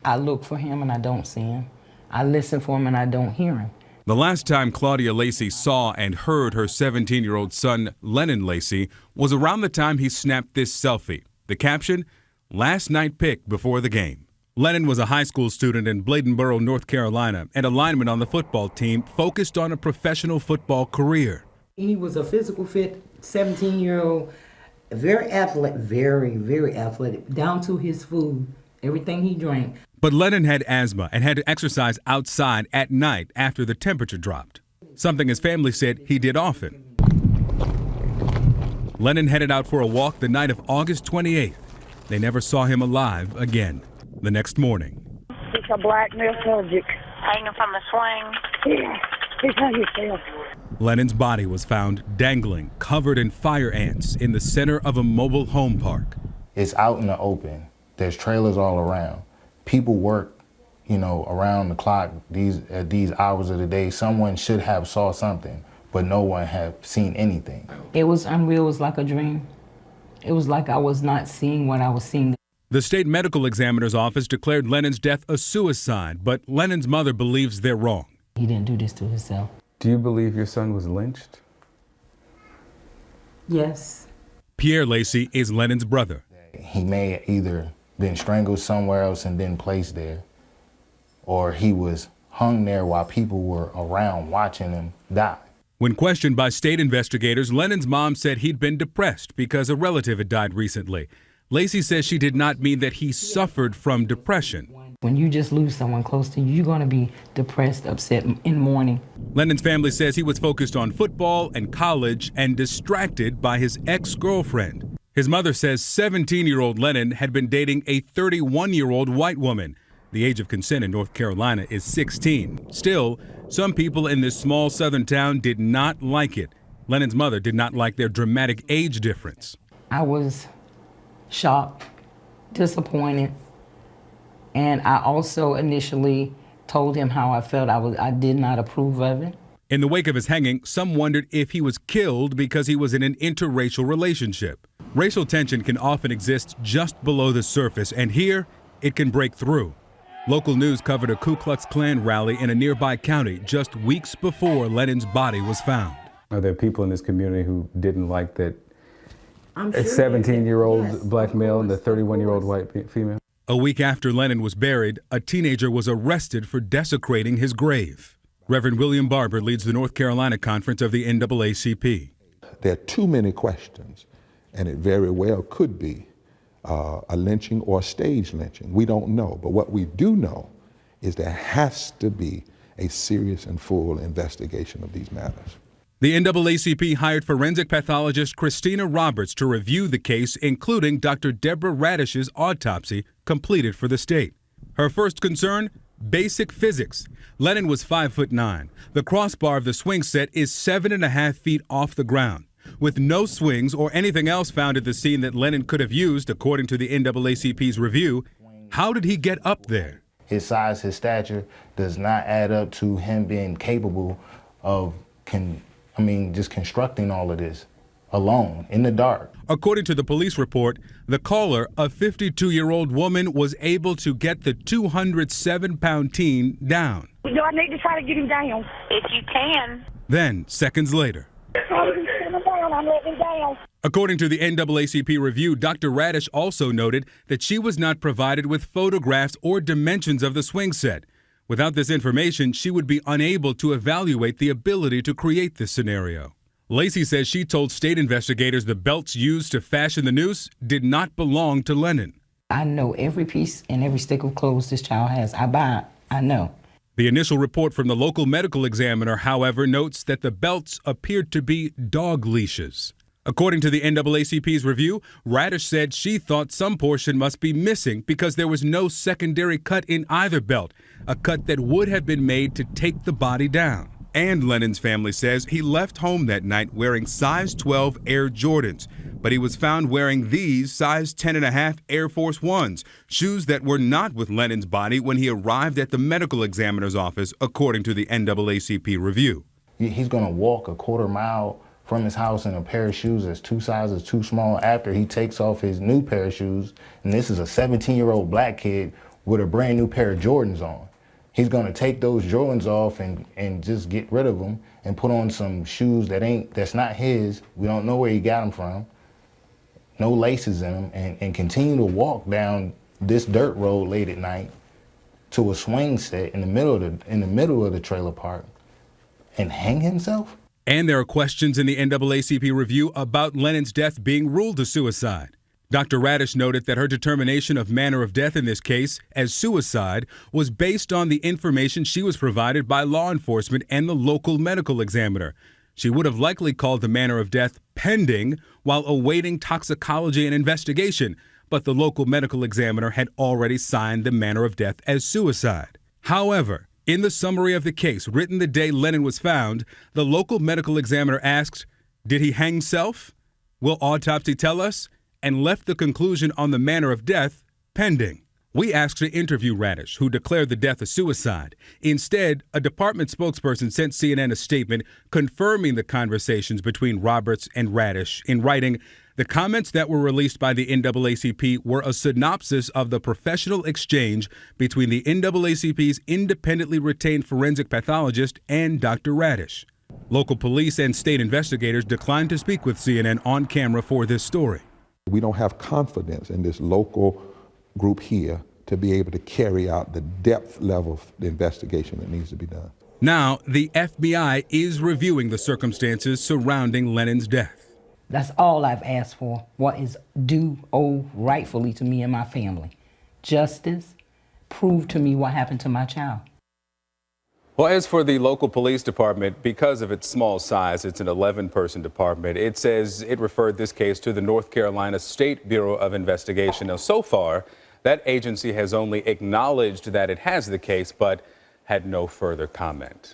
I look for him and I don't see him. I listen for him and I don't hear him. The last time Claudia Lacy saw and heard her 17-year-old son, Lennon Lacy, was around the time he snapped this selfie. The caption, "Last night pic before the game." Lennon was a high school student in Bladenboro, North Carolina, and a lineman on the football team focused on a professional football career. He was a physical fit 17-year-old, very athletic, very athletic, down to his food, everything he drank. But Lennon had asthma and had to exercise outside at night after the temperature dropped, something his family said he did often. Lennon headed out for a walk the night of August 28th. They never saw him alive again. The next morning, it's a blackmail subject. Hanging from the swing. Yeah, he's hung himself. Lennon's body was found dangling, covered in fire ants, in the center of a mobile home park. It's out in the open. There's trailers all around. People work, around the clock at these hours of the day. Someone should have saw something, but no one have seen anything. It was unreal. It was like a dream. It was like I was not seeing what I was seeing. The state medical examiner's office declared Lennon's death a suicide, but Lennon's mother believes they're wrong. He didn't do this to himself. Do you believe your son was lynched? Yes. Pierre Lacy is Lennon's brother. He may either been strangled somewhere else and then placed there, or he was hung there while people were around watching him die. When questioned by state investigators, Lennon's mom said he'd been depressed because a relative had died recently. Lacy says she did not mean that he suffered from depression. When you just lose someone close to you, you're going to be depressed, upset, in mourning. Lennon's family says he was focused on football and college and distracted by his ex-girlfriend. His mother says 17-year-old Lennon had been dating a 31-year-old white woman. The age of consent in North Carolina is 16. Still, some people in this small southern town did not like it. Lennon's mother did not like their dramatic age difference. I was shocked, disappointed, and I also initially told him how I felt. I did not approve of it. In the wake of his hanging, some wondered if he was killed because he was in an interracial relationship. Racial tension can often exist just below the surface, and here it can break through. Local news covered a Ku Klux Klan rally in a nearby county just weeks before Lennon's body was found. Are there people in this community who didn't like that I'm a sure 17-year-old black male and a 31-year-old white female? A week after Lennon was buried, a teenager was arrested for desecrating his grave. Reverend William Barber leads the North Carolina conference of the NAACP. There are too many questions, and it very well could be a lynching or a staged lynching. We don't know, but what we do know is there has to be a serious and full investigation of these matters. The NAACP hired forensic pathologist Christina Roberts to review the case, including Dr. Deborah Radish's autopsy completed for the state. Her first concern, basic physics. Lennon was 5'9". The crossbar of the swing set is 7.5 feet off the ground. With no swings or anything else found at the scene that Lennon could have used, according to the NAACP's review, how did he get up there? His size, his stature does not add up to him being capable of just constructing all of this alone in the dark. According to the police report, the caller, a 52-year-old woman, was able to get the 207-pound teen down. Do I need to try to get him down? If you can. Then, seconds later, I'm letting him down. according to the NAACP review, Dr. Radish also noted that she was not provided with photographs or dimensions of the swing set. Without this information, she would be unable to evaluate the ability to create this scenario. Lacy says she told state investigators the belts used to fashion the noose did not belong to Lennon. I know every piece and every stick of clothes this child has. I buy it. I know. The initial report from the local medical examiner, however, notes that the belts appeared to be dog leashes. According to the NAACP's review, Radish said she thought some portion must be missing because there was no secondary cut in either belt, a cut that would have been made to take the body down. And Lennon's family says he left home that night wearing size 12 Air Jordans, but he was found wearing these size 10.5 Air Force Ones, shoes that were not with Lennon's body when he arrived at the medical examiner's office, according to the NAACP review. He's going to walk a quarter mile from his house in a pair of shoes that's 2 sizes too small after he takes off his new pair of shoes. And this is a 17-year-old black kid with a brand new pair of Jordans on. He's gonna take those Jordans off and just get rid of them and put on some shoes that's not his. We don't know where he got them from. No laces in them, and continue to walk down this dirt road late at night to a swing set in the middle of the trailer park and hang himself. And there are questions in the NAACP review about Lennon's death being ruled a suicide. Dr. Radish noted that her determination of manner of death in this case as suicide was based on the information she was provided by law enforcement and the local medical examiner. She would have likely called the manner of death pending while awaiting toxicology and investigation, but the local medical examiner had already signed the manner of death as suicide. However, in the summary of the case written the day Lennon was found, the local medical examiner asked, "Did he hang himself? Will autopsy tell us?" and left the conclusion on the manner of death pending. We asked to interview Radish, who declared the death a suicide. Instead, a department spokesperson sent CNN a statement confirming the conversations between Roberts and Radish in writing, "The comments that were released by the NAACP were a synopsis of the professional exchange between the NAACP's independently retained forensic pathologist and Dr. Radish." Local police and state investigators declined to speak with CNN on camera for this story. We don't have confidence in this local group here to be able to carry out the depth level of the investigation that needs to be done. Now, the FBI is reviewing the circumstances surrounding Lennon's death. That's all I've asked for. What is due, rightfully to me and my family. Justice. Prove to me what happened to my child. Well, as for the local police department, because of its small size, it's an 11-person department. It says it referred this case to the North Carolina State Bureau of Investigation. Now, so far, that agency has only acknowledged that it has the case, but had no further comment.